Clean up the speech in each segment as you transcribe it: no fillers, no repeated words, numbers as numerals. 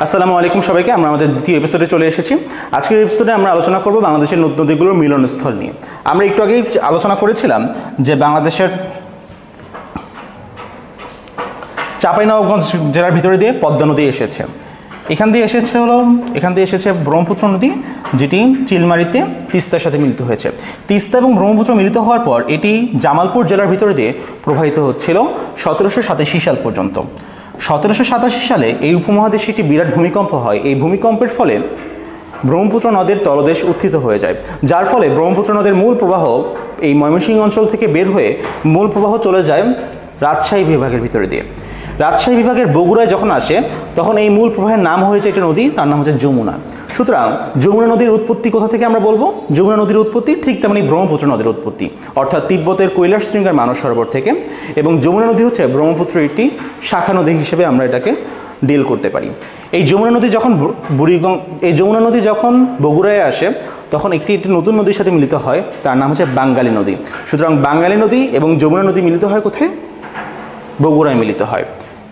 আসসালামু আলাইকুম সবাইকে। আমরা আমাদের দ্বিতীয় এপিসোডে চলে এসেছি। আজকের এপিসোডে আমরা আলোচনা করব বাংলাদেশের নদীগুলোর মিলনস্থল নিয়ে। আমরা একটু আগেই আলোচনা করেছিলাম যে বাংলাদেশের চাঁপাইনবাবগঞ্জ জেলার ভিতরে দিয়ে পদ্মা নদী এসেছে। এখান দিয়ে এসেছে ব্রহ্মপুত্র নদী, যেটি চিলমারিতে তিস্তার সাথে মিলিত হয়েছে। তিস্তা এবং ব্রহ্মপুত্র মিলিত হওয়ার পর এটি জামালপুর জেলার ভিতরে দিয়ে প্রবাহিত হচ্ছিল 1787 সাল পর্যন্ত। 1787 সালে এই উপমহাদেশে একটি বিরাট ভূমিকম্প হয়। এই ভূমিকম্পের ফলে ব্রহ্মপুত্র নদের তলদেশ উত্থিত হয়ে যায়, যার ফলে ব্রহ্মপুত্র নদের মূল প্রবাহ এই ময়মনসিংহ অঞ্চল থেকে বের হয়ে মূল প্রবাহ চলে যায় রাজশাহী বিভাগের ভিতরে দিয়ে। রাজশাহী বিভাগের বগুড়ায় যখন আসে তখন এই মূল প্রবাহের নাম হয়েছে একটা নদী, তার নাম হচ্ছে যমুনা। সুতরাং যমুনা নদীর উৎপত্তি কোথা থেকে আমরা বলবো? যমুনা নদীর উৎপত্তি ঠিক তেমনি ব্রহ্মপুত্র নদীর উৎপত্তি, অর্থাৎ তিব্বতের কৈলাস শৃঙ্গের মানস সরোবর থেকে। এবং যমুনা নদী হচ্ছে ব্রহ্মপুত্রের একটি শাখা নদী হিসেবে আমরা এটাকে ডিল করতে পারি। এই যমুনা নদী যখন বগুড়ায় আসে তখন একটি নতুন নদীর সাথে মিলিত হয়, তার নাম হচ্ছে বাঙ্গালী নদী। সুতরাং বাঙ্গালী নদী এবং যমুনা নদী মিলিত হয় কোথায়? বগুড়ায় মিলিত হয়।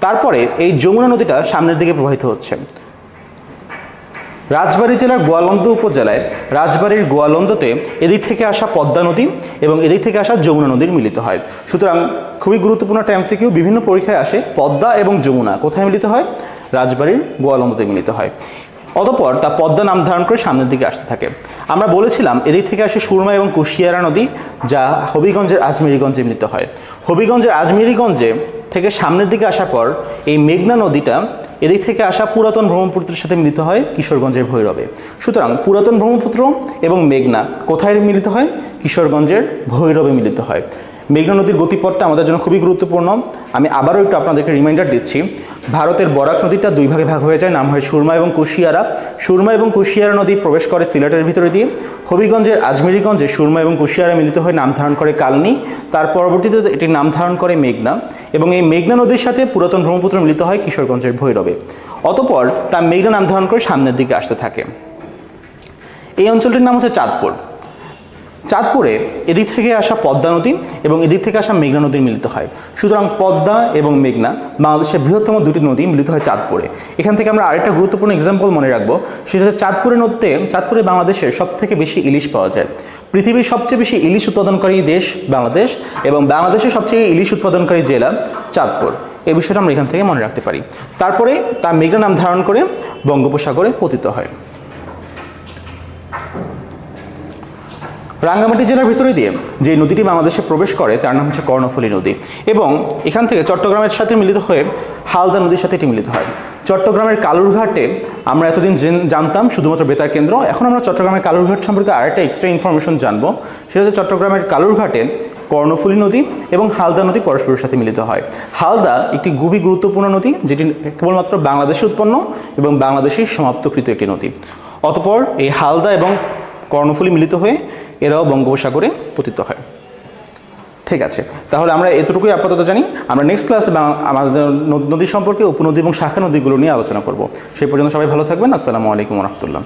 তারপরে এই যমুনা নদীটা সামনের দিকে প্রবাহিত হচ্ছে। রাজবাড়ী জেলার গোয়ালন্দ উপজেলায় রাজবাড়ির গোয়ালন্দতে এদিক থেকে আসা পদ্মা নদী এবং এদিক থেকে আসা যমুনা নদীর মিলিত হয়। সুতরাং খুবই গুরুত্বপূর্ণ একটা এমসিকিউ, বিভিন্ন পরীক্ষায় আসে পদ্মা এবং যমুনা কোথায় মিলিত হয়? রাজবাড়ির গোয়ালন্দতে মিলিত হয়। অতঃপর তা পদ্মা নাম ধারণ করে সামনের দিকে আসতে থাকে। আমরা বলেছিলাম এদিক থেকে আসে সুরমা এবং কুশিয়ারা নদী, যা হবিগঞ্জের আজমেরীগঞ্জে মিলিত হয়। হবিগঞ্জের আজমেরীগঞ্জে থেকে সামনের দিকে আসার পর এই মেঘনা নদীটা এদিক থেকে আসা পুরাতন ব্রহ্মপুত্রের সাথে মিলিত হয় কিশোরগঞ্জের ভৈরবে। সুতরাং পুরাতন ব্রহ্মপুত্র এবং মেঘনা কোথায় মিলিত হয়? কিশোরগঞ্জের ভৈরবে মিলিত হয়। মেঘনা নদীর গতিপথটা আমাদের জন্য খুবই গুরুত্বপূর্ণ। আমি আবারও একটু আপনাদেরকে রিমাইন্ডার দিচ্ছি। ভারতের বরাক নদীটা দুই ভাগে ভাগ হয়ে যায়, নাম হয় সুরমা এবং কুশিয়ারা। সুরমা এবং কুশিয়ারা নদী প্রবেশ করে সিলেটের ভিতরে দিয়ে। হবিগঞ্জের আজমেরীগঞ্জে সুরমা এবং কুশিয়ারা মিলিত হয়ে নাম ধারণ করে কালনী। তার পরবর্তীতে এটির নাম ধারণ করে মেঘনা, এবং এই মেঘনা নদীর সাথে পুরাতন ব্রহ্মপুত্র মিলিত হয় কিশোরগঞ্জের ভৈরবে। অতঃপর তা মেঘনা নাম ধারণ করে সামনের দিকে আসতে থাকে। এই অঞ্চলটির নাম হচ্ছে চাঁদপুর। চাঁদপুরে এদিক থেকে আসা পদ্মা নদী এবং এদিক থেকে আসা মেঘনা নদী মিলিত হয়। সুতরাং পদ্মা এবং মেঘনা বাংলাদেশের বৃহত্তম দুটি নদী মিলিত হয় চাঁদপুরে। এখান থেকে আমরা আরেকটা গুরুত্বপূর্ণ এক্সাম্পল মনে রাখবো, সেটা হচ্ছে চাঁদপুরে বাংলাদেশের সবথেকে বেশি ইলিশ পাওয়া যায়। পৃথিবীর সবচেয়ে বেশি ইলিশ উৎপাদনকারী দেশ বাংলাদেশ, এবং বাংলাদেশের সবচেয়ে ইলিশ উৎপাদনকারী জেলা চাঁদপুর। এই বিষয়টা আমরা এখান থেকে মনে রাখতে পারি। তারপরে তা মেঘনা নাম ধারণ করে বঙ্গোপসাগরে পতিত হয়। রাঙ্গামাটি জেলার ভিতরে দিয়ে যে নদীটি বাংলাদেশে প্রবেশ করে তার নাম হচ্ছে কর্ণফুলী নদী, এবং এখান থেকে চট্টগ্রামের সাথে মিলিত হয়ে হালদা নদীর সাথে এটি মিলিত হয়। চট্টগ্রামের কালুরঘাটে আমরা এতদিন জানতাম শুধুমাত্র বেতার কেন্দ্র, এখন আমরা চট্টগ্রামের কালুরঘাট সম্পর্কে আরেকটা এক্সট্রা ইনফরমেশন জানবো। সেটা হচ্ছে চট্টগ্রামের কালুরঘাটে কর্ণফুলী নদী এবং হালদা নদী পরস্পরের সাথে মিলিত হয়। হালদা একটি খুবই গুরুত্বপূর্ণ নদী, যেটি কেবলমাত্র বাংলাদেশে উৎপন্ন এবং বাংলাদেশেই সমাপ্তকৃত একটি নদী। অতঃপর এই হালদা এবং কর্ণফুলী মিলিত হয়ে এরাও বঙ্গোপসাগরে পতিত হয়। ঠিক আছে, তাহলে আমরা এতটুকুই আপাতত জানি। আমরা নেক্সট ক্লাসে আমাদের নদী সম্পর্কে উপনদী এবং শাখা নদীগুলো নিয়ে আলোচনা করব। সেই পর্যন্ত সবাই ভালো থাকবেন। আসসালামু আলাইকুম ওয়া রাহমাতুল্লাহ।